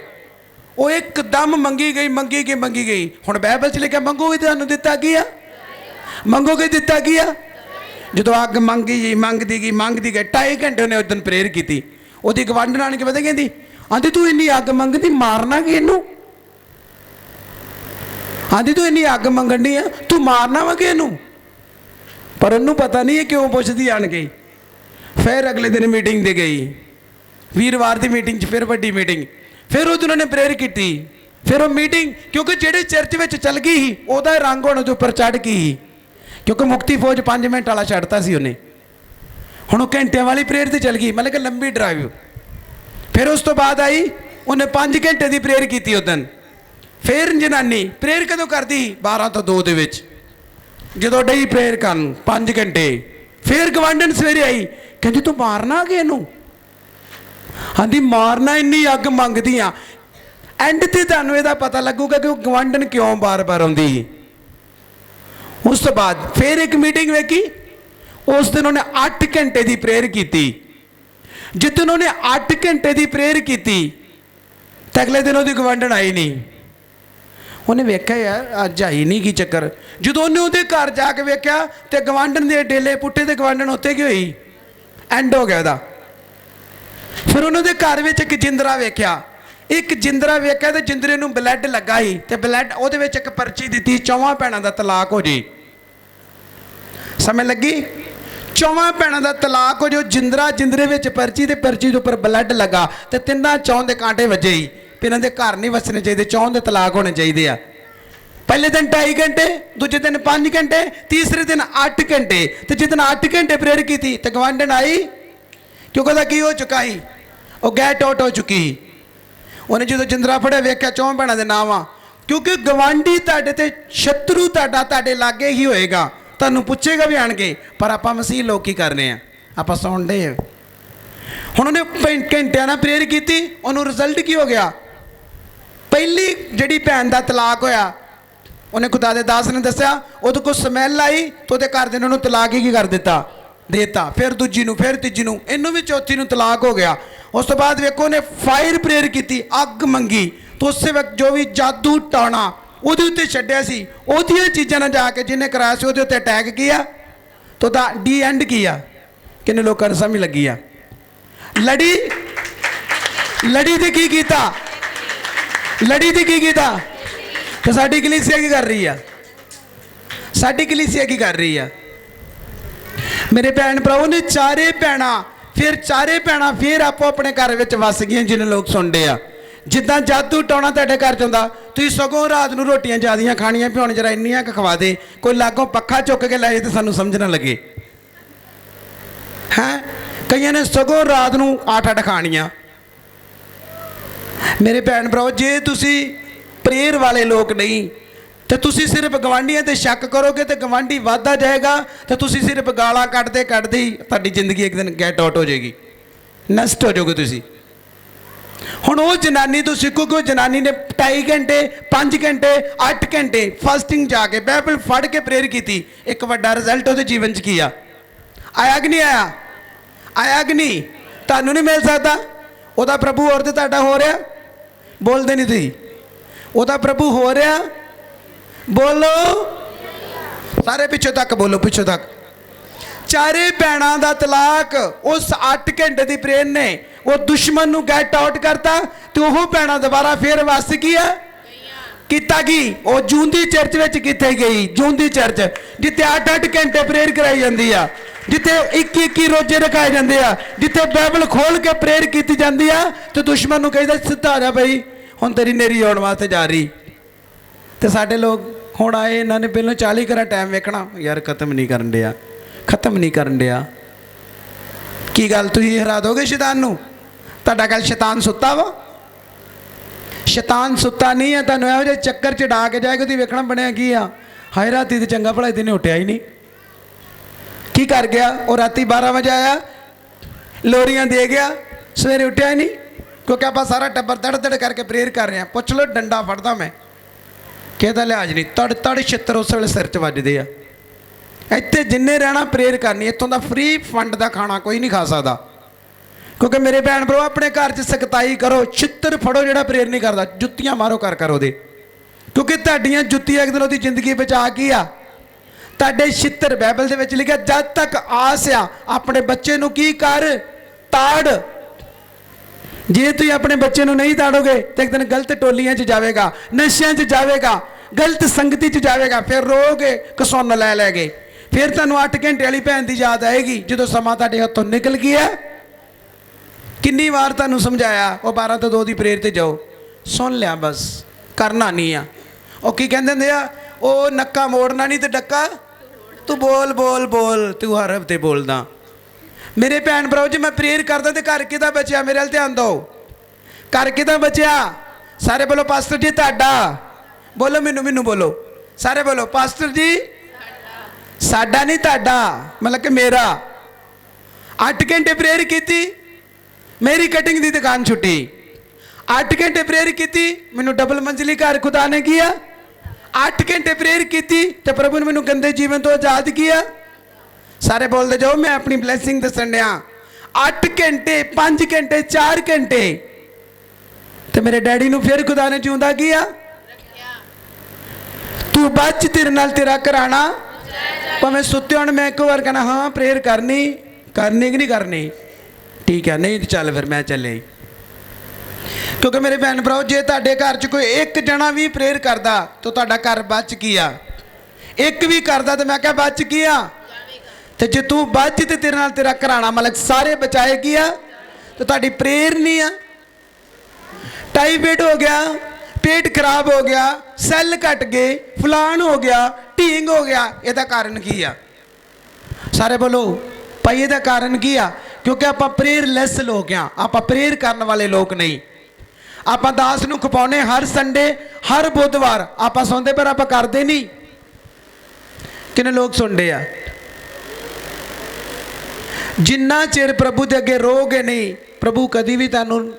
ਉਹ ਇੱਕਦਮ ਮੰਗੀ ਗਈ। ਹੁਣ ਬਾਈਬਲ 'ਚ ਲਿਖਿਆ ਮੰਗੋਗੇ ਤੁਹਾਨੂੰ ਦਿੱਤਾ ਕੀ ਆ, ਮੰਗੋਗੇ ਦਿੱਤਾ ਕੀ ਆ। ਜਦੋਂ ਅੱਗ ਮੰਗਦੀ ਗਈ 2.5 ਘੰਟੇ ਉਹਨੇ ਉਸ ਦਿਨ ਪ੍ਰੇਅਰ ਕੀਤੀ। ਉਹਦੀ ਗਵਾਂਢਣ ਆਣ ਕੇ ਪਤਾ ਕਹਿੰਦੀ, ਆਂਦੀ ਤੂੰ ਇੰਨੀ ਅੱਗ ਮੰਗਦੀ, ਮਾਰਨਾ ਕਿ ਇਹਨੂੰ, ਆਂਦੀ ਤੂੰ ਇੰਨੀ ਅੱਗ ਮੰਗਣ ਦੀ ਆ, ਤੂੰ ਮਾਰਨਾ ਵਾ ਕਿ ਇਹਨੂੰ। ਪਰ ਉਹਨੂੰ ਪਤਾ ਨਹੀਂ ਇਹ ਕਿਉਂ ਪੁੱਛਦੀ ਆਣ ਕੇ। ਫਿਰ ਅਗਲੇ ਦਿਨ ਮੀਟਿੰਗ 'ਤੇ ਗਈ, ਵੀਰਵਾਰ ਦੀ ਮੀਟਿੰਗ 'ਚ ਫਿਰ ਵੱਡੀ ਮੀਟਿੰਗ, ਫਿਰ ਉਹ ਉਹਨਾਂ ਨੇ ਪ੍ਰੇਅਰ ਕੀਤੀ। ਫਿਰ ਉਹ ਮੀਟਿੰਗ, ਕਿਉਂਕਿ ਜਿਹੜੇ ਚਰਚ ਵਿੱਚ ਚੱਲ ਗਈ ਸੀ ਉਹਦਾ ਰੰਗ ਹੁਣ ਉਹਦੇ ਉੱਪਰ ਚੜ੍ਹ ਗਈ, ਕਿਉਂਕਿ ਮੁਕਤੀ ਫੌਜ 5 ਮਿੰਟ ਵਾਲਾ ਛੱਡਤਾ ਸੀ ਉਹਨੇ। ਹੁਣ ਉਹ ਘੰਟਿਆਂ ਵਾਲੀ ਪ੍ਰੇਅਰ 'ਤੇ ਚੱਲ ਗਈ, ਮਤਲਬ ਕਿ ਲੰਬੀ ਡਰਾਈਵ। ਫਿਰ ਉਸ ਤੋਂ ਬਾਅਦ ਆਈ, ਉਹਨੇ 5 ਘੰਟੇ ਦੀ ਪ੍ਰੇਅਰ ਕੀਤੀ ਉਸ ਦਿਨ। ਫਿਰ ਜਨਾਨੀ ਪ੍ਰੇਅਰ ਕਦੋਂ ਕਰਦੀ? 12 ਤੋਂ 2 ਦੇ ਵਿੱਚ, ਜਦੋਂ ਡਈ ਪ੍ਰੇਅਰ ਕਰਨ 5 ਘੰਟੇ। ਫਿਰ ਗਵਾਂਢਣ ਸਵੇਰੇ ਆਈ, ਕਹਿੰਦੀ ਤੂੰ ਮਾਰਨਾ ਕਿ ਇਹਨੂੰ, ਆਂਦੀ ਮਾਰਨਾ, ਇੰਨੀ ਅੱਗ ਮੰਗਦੀ ਆ। ਐਂਡ ਤੇ ਤੁਹਾਨੂੰ ਇਹਦਾ ਪਤਾ ਲੱਗੂਗਾ ਕਿ ਉਹ ਗਵਾਂਢਣ ਕਿਉਂ ਬਾਰ-ਬਾਰ ਆਉਂਦੀ। ਉਸ ਤੋਂ ਬਾਅਦ ਫਿਰ ਇੱਕ ਮੀਟਿੰਗ ਵੇਖੀ, ਉਸ ਦਿਨ ਉਹਨੇ 8 ਘੰਟੇ ਦੀ ਪ੍ਰੇਅਰ ਕੀਤੀ। ਜਿੱਦਣ ਉਹਨੇ 8 ਘੰਟੇ ਦੀ ਪ੍ਰੇਅਰ ਕੀਤੀ ਤਾਂ ਅਗਲੇ ਦਿਨ ਉਹਦੀ ਗਵਾਂਢਣ ਆਈ ਨਹੀਂ। ਉਹਨੇ ਵੇਖਿਆ ਯਾਰ ਅੱਜ ਆਈ ਨਹੀਂ, ਕੀ ਚੱਕਰ। ਜਦੋਂ ਉਹਨੇ ਉਹਦੇ ਘਰ ਜਾ ਕੇ ਵੇਖਿਆ ਤੇ ਗਵਾਂਢਣ ਦੇ ਡੇਲੇ ਪੁੱਟੇ ਤੇ ਗਵਾਂਢਣ ਉੱਤੇ ਕੀ ਹੋਈ, ਐਂਡ ਹੋ ਗਿਆ ਉਹਦਾ। ਫਿਰ ਉਹਨੇ ਉਹਦੇ ਘਰ ਵਿੱਚ ਇੱਕ ਜਿੰਦਰਾ ਵੇਖਿਆ, ਤੇ ਜਿੰਦਰੇ ਨੂੰ ਬਲੱਡ ਲੱਗਾ ਸੀ, ਤੇ ਬਲੱਡ ਉਹਦੇ ਵਿੱਚ ਇੱਕ ਪਰਚੀ ਦਿੱਤੀ, 4 ਭੈਣਾਂ ਦਾ ਤਲਾਕ ਹੋ ਜੇ। ਸਮਝ ਲੱਗੀ? 4 ਭੈਣਾਂ ਦਾ ਤਲਾਕ ਹੋ ਜੋ। ਜਿੰਦਰੇ ਵਿੱਚ ਪਰਚੀ, ਤੇ ਪਰਚੀ ਦੇ ਉੱਪਰ ਬਲੱਡ ਲੱਗਾ, ਤੇ 3 ਚੌਂ ਦੇ ਕਾਂਟੇ ਵੱਜੇ ਹੀ। ਇਹਨਾਂ ਦੇ ਘਰ ਨਹੀਂ ਵਸਣੇ ਚਾਹੀਦੇ, 4 ਦੇ ਤਲਾਕ ਹੋਣੇ ਚਾਹੀਦੇ ਆ। ਪਹਿਲੇ ਦਿਨ 2.5 ਘੰਟੇ, ਦੂਜੇ ਦਿਨ 5 ਘੰਟੇ, ਤੀਸਰੇ ਦਿਨ 8 ਘੰਟੇ। ਤੇ ਜਿੱਦਣ 8 ਘੰਟੇ ਪ੍ਰੇਅਰ ਕੀਤੀ ਤੇ ਗਵਾਂਢਣ ਆਈ, ਕਿਉਂਕਿ ਉਹਦਾ ਕੀ ਹੋ ਚੁੱਕਾ ਸੀ, ਉਹ ਗੈਟ ਆਊਟ ਹੋ ਚੁੱਕੀ। ਉਹਨੇ ਜਦੋਂ ਜਿੰਦਰਾ ਫੜਿਆ ਵੇਖਿਆ 4 ਭੈਣਾਂ ਦੇ ਨਾਮ ਆ। ਕਿਉਂਕਿ ਗਵਾਂਢੀ ਤੁਹਾਡੇ ਤੇ ਸ਼ਤਰੂ ਤੁਹਾਡੇ ਲਾਗੇ ਹੀ ਹੋਏਗਾ, ਤੁਹਾਨੂੰ ਪੁੱਛੇਗਾ ਵੀ ਆਣ ਕੇ। ਪਰ ਆਪਾਂ ਮਸੀਹ ਲੋਕ ਕੀ ਕਰਨੇ ਆ, ਆਪਾਂ ਸੁਣਦੇ ਆ। ਹੁਣ ਉਹਨੇ ਘੰਟਿਆਂ ਨਾਲ ਪ੍ਰੇਅਰ ਕੀਤੀ, ਉਹਨੂੰ ਰਿਜ਼ਲਟ ਕੀ ਹੋ ਗਿਆ। ਪਹਿਲੀ ਜਿਹੜੀ ਭੈਣ ਦਾ ਤਲਾਕ ਹੋਇਆ, ਉਹਨੇ ਖੁਦਾ ਦੇ ਦਾਸ ਨੇ ਦੱਸਿਆ, ਉਹਦੇ ਕੋਲ ਸਮੈਲ ਆਈ ਤੇ ਉਹਦੇ ਘਰ ਦੇ ਨੇ ਉਹਨੂੰ ਤਲਾਕ ਹੀ ਕਰ ਦਿੱਤਾ। ਫਿਰ ਦੂਜੀ ਨੂੰ, ਫਿਰ ਤੀਜੀ ਨੂੰ, ਇਹਨੂੰ ਵੀ ਚੌਥੀ ਨੂੰ ਤਲਾਕ ਹੋ ਗਿਆ। ਉਸ ਤੋਂ ਬਾਅਦ ਵੇਖੋ ਉਹਨੇ ਫਾਇਰ ਪ੍ਰੇਅਰ ਕੀਤੀ, ਅੱਗ ਮੰਗੀ, तो उस वक्त जो भी जादू टाणा ਉਹਦੇ ਉੱਤੇ ਛੱਡਿਆ ਸੀ ਉਹਦੀਆਂ ਚੀਜ਼ਾਂ ਨਾਲ ਜਾ ਕੇ ਜਿਹਨੇ ਕਰਾਇਆ ਸੀ ਉਹਦੇ ਉੱਤੇ ਅਟੈਕ ਕੀਤਾ तो दा डी एंड किया किन्ने लोगों को समझ लगी आ लड़ी लड़ी ते की कीता लड़ी ते की कीता तो साडी कलीसिया की कर रही है साडी कलीसिया की कर रही है मेरे भैन भराओ ने चारे भैणा फिर आपो अपने घर में वस गई जिन्हें लोग सुनते आ जिदा जादू टोना तेरे घर चुंदा तुम सगों रात को रोटियां ज़्यादा खानियां भी जरा इन्नियां खवा दे कोई लागों पक्खा चुक के लाए तो सानू समझ ना लगे हैं कई ने सगों रात को 8-8 खानियां मेरे भैन भराओ जे तुसी प्रेयर वाले लोग नहीं तो तुसी सिर्फ गवांढियां ते शक करोगे तो गवांढी वादा जाएगा तो तुसी सिर्फ गालां कटदे ही तुहाडी जिंदगी एक दिन गैट आउट हो जाएगी नष्ट हो जाओगे तुसी हुण वो जनानी तो सिखो कि जनानी ने 2.5 घंटे 5 घंटे 8 घंटे फास्टिंग जाके बाइबल फड़ के प्रेयर की थी एक बड़ा रिजल्ट वो जीवन च किया आया कि नहीं आया कि नहीं तुहानू नहीं मिल सकता वह प्रभु और तो तुहाडा हो रहा बोलते नहीं तुसीं वह प्रभु हो रहा बोलो सारे पिछों तक बोलो पिछों तक चारे भैणों का तलाक उस 8 घंटे की प्रेयर ने वो दुश्मन नू गैट आउट करता तो वह भैणा दोबारा फिर वस गया किता की वो जूंदी चर्च में किथे गई जूंदी चर्च जिते 8-8 घंटे प्रेयर कराई जाती है जिते 21 रोजे रखाए जाते हैं जिते बाइबल खोल के प्रेयर की जाती है तो दुश्मन नू कहता सीधा आ जा भाई हुण तेरी नेरी आउण वास्ते जा रही तो साडे लोग हुण आए इन्होंने पहलों 40 घरा टाइम वेखना यार खत्म नहीं करन दिया की गल तुसीं हरा दोगे शैतान नू तुहाडा गल शैतान सुत्ता वा शैतान सुत्ता नहीं है तुहानूं इहो जिहे चक्कर च डा के जाएगा तुसीं वेखना बनिया की आ हाए राती तो चंगा भला इतने उठिया ही नहीं की कर गया और राती 12 बजे आया लोरियां दे गया सवेरे उठिया ही नहीं क्योंकि आप सारा टब्बर दड़ दड़ करके प्रेयर कर रहे हैं पुछ लो डंडा फड़दा मैं कहता लिहाज नहीं तड़ तड़ छित्तर उस वेले सिर च वजदे आ ਇੱਥੇ ਜਿੰਨੇ ਰਹਿਣਾ ਪ੍ਰੇਅਰ ਕਰਨੀ। ਇੱਥੋਂ ਦਾ ਫ੍ਰੀ ਫੰਡ ਦਾ ਖਾਣਾ ਕੋਈ ਨਹੀਂ ਖਾ ਸਕਦਾ, ਕਿਉਂਕਿ ਮੇਰੇ ਭੈਣ ਭਰਾ ਆਪਣੇ ਘਰ 'ਚ ਸਖਤਾਈ ਕਰੋ, ਛਿੱਤਰ ਫੜੋ ਜਿਹੜਾ ਪ੍ਰੇਅਰ ਨਹੀਂ ਕਰਦਾ, ਜੁੱਤੀਆਂ ਮਾਰੋ ਕਰ ਉਹਦੇ, ਕਿਉਂਕਿ ਤੁਹਾਡੀਆਂ ਜੁੱਤੀਆਂ ਇੱਕ ਦਿਨ ਉਹਦੀ ਜ਼ਿੰਦਗੀ ਬਚਾ ਕੀ ਆ। ਤੁਹਾਡੇ ਛਿੱਤਰ ਬਾਈਬਲ ਦੇ ਵਿੱਚ ਲਿਖਿਆ, ਜਦ ਤੱਕ ਆਸ ਆ ਆਪਣੇ ਬੱਚੇ ਨੂੰ ਕੀ ਕਰ, ਤਾੜ। ਜੇ ਤੁਸੀਂ ਆਪਣੇ ਬੱਚੇ ਨੂੰ ਨਹੀਂ ਤਾੜੋਗੇ ਤਾਂ ਇੱਕ ਦਿਨ ਗਲਤ ਟੋਲੀਆਂ 'ਚ ਜਾਵੇਗਾ, ਨਸ਼ਿਆਂ 'ਚ ਜਾਵੇਗਾ, ਗਲਤ ਸੰਗਤੀ 'ਚ ਜਾਵੇਗਾ, ਫਿਰ ਰੋਗੇ ਕਸੁੰਨ ਲੈ ਲੈ ਕੇ। ਫਿਰ ਤੁਹਾਨੂੰ 8 ਘੰਟੇ ਵਾਲੀ ਭੈਣ ਦੀ ਯਾਦ ਆਏਗੀ ਜਦੋਂ ਸਮਾਂ ਤੁਹਾਡੇ ਹੱਥੋਂ ਨਿਕਲ ਗਿਆ। ਕਿੰਨੀ ਵਾਰ ਤੁਹਾਨੂੰ ਸਮਝਾਇਆ, ਉਹ 12 ਤੋਂ 2 ਦੀ ਪ੍ਰੇਅਰ ਤੇ ਜਾਓ, ਸੁਣ ਲਿਆ, ਬਸ ਕਰਨਾ ਨਹੀਂ ਆ। ਉਹ ਕੀ ਕਹਿੰਦੇ ਹੁੰਦੇ ਆ, ਉਹ ਨੱਕਾ ਮੋੜਨਾ ਨਹੀਂ ਤੇ ਡੱਕਾ ਤੂੰ ਬੋਲ ਬੋਲ ਬੋਲ, ਤੂੰ ਹਰ ਹਫ਼ਤੇ ਬੋਲਦਾ। ਮੇਰੇ ਭੈਣ ਭਰਾਓ ਜੀ, ਮੈਂ ਪ੍ਰੇਅਰ ਕਰਦਾ ਤੇ ਘਰ ਕਿਹਦਾ ਬਚਿਆ, ਮੇਰੇ ਵੱਲ ਧਿਆਨ ਦਿਓ, ਘਰ ਕਿਹਦਾ ਬਚਿਆ। ਸਾਰੇ ਬੋਲੋ ਪਾਸਟਰ ਜੀ ਤੁਹਾਡਾ, ਬੋਲੋ ਮੈਨੂੰ ਬੋਲੋ, ਸਾਰੇ ਬੋਲੋ ਪਾਸਟਰ ਜੀ ਸਾਡਾ ਨਹੀਂ ਤੁਹਾਡਾ, ਮਤਲਬ ਕਿ ਮੇਰਾ। 8 ਘੰਟੇ ਪ੍ਰੇਅਰ ਕੀਤੀ, ਮੇਰੀ ਕਟਿੰਗ ਦੀ ਦੁਕਾਨ ਛੁੱਟੀ। 8 ਘੰਟੇ ਪ੍ਰੇਅਰ ਕੀਤੀ, ਮੈਨੂੰ ਡਬਲ ਮੰਜ਼ਲੀ ਘਰ ਖੁਦਾ ਨੇ ਕੀਆ। 8 ਘੰਟੇ ਪ੍ਰੇਅਰ ਕੀਤੀ ਤੇ ਪ੍ਰਭੂ ਨੇ ਮੈਨੂੰ ਗੰਦੇ ਜੀਵਨ ਤੋਂ ਆਜ਼ਾਦ ਕੀਆ। ਸਾਰੇ ਬੋਲਦੇ ਜਾਓ, ਮੈਂ ਆਪਣੀ ਬਲੇਸਿੰਗ ਦੱਸਣ ਡਿਆ। 8 ਘੰਟੇ 5 ਘੰਟੇ 4 ਘੰਟੇ ਤੇ ਮੇਰੇ ਡੈਡੀ ਨੂੰ ਫਿਰ ਖੁਦਾ ਨੇ ਜਿਉਂਦਾ ਕੀਆ। ਤੂੰ ਬਚ, ਤੇਰੇ ਨਾਲ ਤੇਰਾ ਘਰਾਣਾ ਭਾਵੇਂ ਸੁੱਤੇ ਹੋਣ। ਮੈਂ ਇੱਕ ਵਾਰ ਕਹਿਣਾ ਹਾਂ ਪ੍ਰੇਅਰ ਕਰਨੀ ਕਿ ਨਹੀਂ ਕਰਨੀ, ਠੀਕ ਹੈ, ਨਹੀਂ ਚੱਲ ਫਿਰ ਮੈਂ ਚੱਲੇ। ਕਿਉਂਕਿ ਮੇਰੇ ਭੈਣ ਭਰਾਓ, ਜੇ ਤੁਹਾਡੇ ਘਰ 'ਚ ਕੋਈ ਇੱਕ ਜਣਾ ਵੀ ਪ੍ਰੇਅਰ ਕਰਦਾ ਤਾਂ ਤੁਹਾਡਾ ਘਰ ਬਚ ਗਿਆ। ਇੱਕ ਵੀ ਕਰਦਾ ਤੇ ਮੈਂ ਕਿਹਾ ਬਚ ਗਿਆ। ਤੇ ਜੇ ਤੂੰ ਬਚ ਤੇ ਤੇਰੇ ਨਾਲ ਤੇਰਾ ਘਰਾਣਾ ਮਲਕ ਸਾਰੇ ਬਚਾਏ ਗਿਆ ਤੇ ਤੁਹਾਡੀ ਪ੍ਰੇਅਰ ਨਹੀਂ ਆ। ਟਾਈਫਾਇਡ ਹੋ ਗਿਆ, ਪੇਟ ਖਰਾਬ ਹੋ ਗਿਆ, ਸੈੱਲ ਘਟ ਗਏ, ਫਲਾਣ ਹੋ ਗਿਆ, ਢੀਂਗ ਹੋ ਗਿਆ, ਇਹਦਾ ਕਾਰਨ ਕੀ ਆ? ਸਾਰੇ ਬੋਲੋ ਭਾਈ, ਇਹਦਾ ਕਾਰਨ ਕੀ ਆ? ਕਿਉਂਕਿ ਆਪਾਂ ਪ੍ਰੇਅਰਲੈਸ ਲੋਕ ਆ, ਆਪਾਂ ਪ੍ਰੇਅਰ ਕਰਨ ਵਾਲੇ ਲੋਕ ਨਹੀਂ। ਆਪਾਂ ਦਾਸ ਨੂੰ ਖਪਾਉਣੇ ਹਰ ਸੰਡੇ, ਹਰ ਬੁੱਧਵਾਰ ਆਪਾਂ ਸੁਣਦੇ, ਪਰ ਆਪਾਂ ਕਰਦੇ ਨਹੀਂ। ਕਿੰਨੇ ਲੋਕ ਸੁਣਦੇ ਆ? ਜਿੰਨਾ ਚਿਰ ਪ੍ਰਭੂ ਦੇ ਅੱਗੇ ਰੋਗੇ ਨਹੀਂ, ਪ੍ਰਭੂ ਕਦੀ ਵੀ ਤੁਹਾਨੂੰ